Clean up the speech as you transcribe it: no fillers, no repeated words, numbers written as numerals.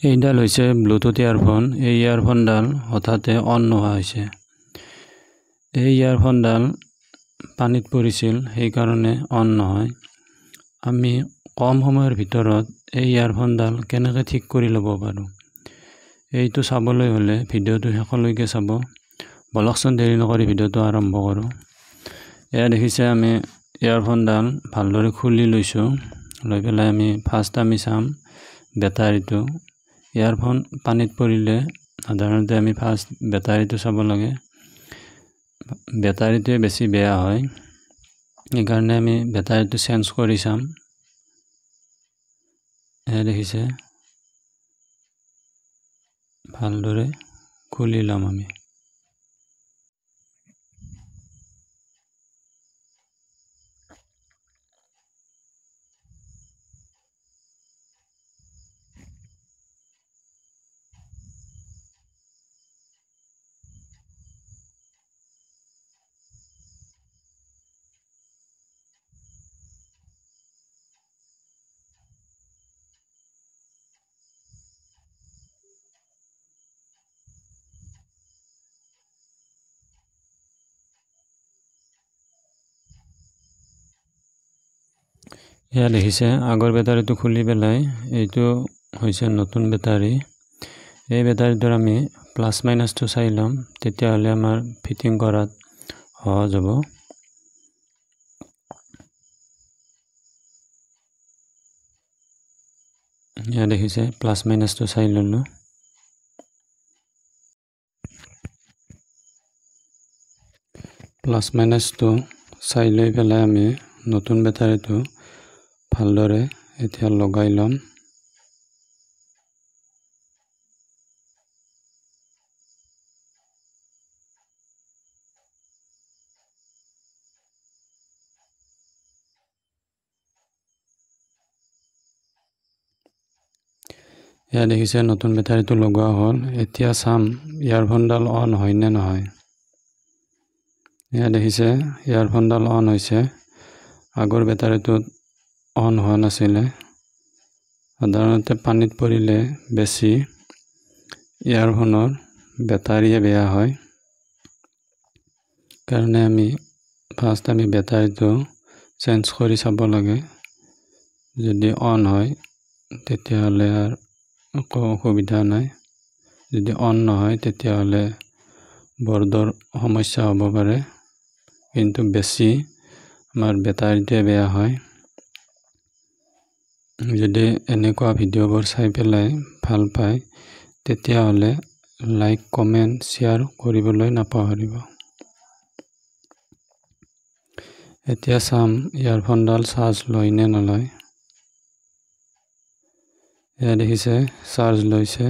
এইডাল হৈছে Bluetooth earphone. এই ইয়াৰফোনডাল হঠাতে অন নোহোৱা হৈছে। এই ইয়াৰফোনডাল পানীত পৰিছিল, সেইকাৰণে অন নহয়। আমি কম সময়ৰ ভিতৰত এই ইয়াৰফোনডাল কেনেকৈ ঠিক কৰি ল'ব পাৰোঁ, এইটো চাবলৈ হ'লে ভিডিঅ'টো শেষলৈকে চাব। বলকচোন দেৰি নকৰি ভিডিঅ'টো আৰম্ভ কৰোঁ। এয়া দেখিছে, আমি ইয়াৰফোনডাল ভালদৰে খুলি লৈছোঁ। লৈ পেলাই ফাৰ্ষ্ট আমি চাম বেটাৰীটো। ইয়াৰফোন পানীত পৰিলে সাধাৰণতে আমি ফাৰ্ষ্ট বেটাৰীটো চাব লাগে। বেটাৰীটোৱে বেছি বেয়া হয়, সেইকাৰণে আমি বেটাৰীটো চেঞ্জ কৰি চাম। এয়া দেখিছে, ভালদৰে খুলি ল'ম আমি। এয়া দেখিছে, আগৰ বেটাৰীটো খুলি পেলাই এইটো হৈছে নতুন বেটাৰী। এই বেটাৰীটোৰ আমি প্লাছ মাইনাছটো চাই ল'ম, তেতিয়াহ'লে আমাৰ ফিটিং কৰাত সহজ হ'ব। এয়া দেখিছে, প্লাছ মাইনাছটো চাই ল'লোঁ। প্লাছ মাইনাছটো চাই লৈ পেলাই আমি নতুন বেটাৰীটো ভালদৰে এতিয়া লগাই ল'ম। এয়া দেখিছে, নতুন বেটাৰীটো লগোৱা হ'ল। এতিয়া চাম ইয়াৰফোনডাল অন হয় নে নহয়। এয়া দেখিছে, ইয়াৰফোনডাল অন হৈছে। আগৰ বেটাৰীটোত অন হোৱা নাছিলে। সাধাৰণতে পানীত পৰিলে বেছি ইয়াৰফোনৰ বেটাৰীয়ে বেয়া হয়। কাৰণে আমি ফাৰ্ষ্ট বেটাৰীটো চেঞ্জ কৰি চাব লাগে। যদি অন হয় তেতিয়াহ'লে আৰু একো অসুবিধা নাই। যদি অন নহয় তেতিয়াহ'লে বৰ্ডৰ সমস্যা হ'ব পাৰে, কিন্তু বেছি আমাৰ বেটাৰীটোৱে বেয়া হয়। যদি এনেকুৱা ভিডিঅ'বোৰ চাই পেলাই ভাল পায়, তেতিয়াহ'লে লাইক, কমেণ্ট, শ্বেয়াৰ কৰিবলৈ নাপাহৰিব। এতিয়া চাম ইয়াৰফোনডাল চাৰ্জ লয় নে নলয়। এয়া দেখিছে, চাৰ্জ লৈছে।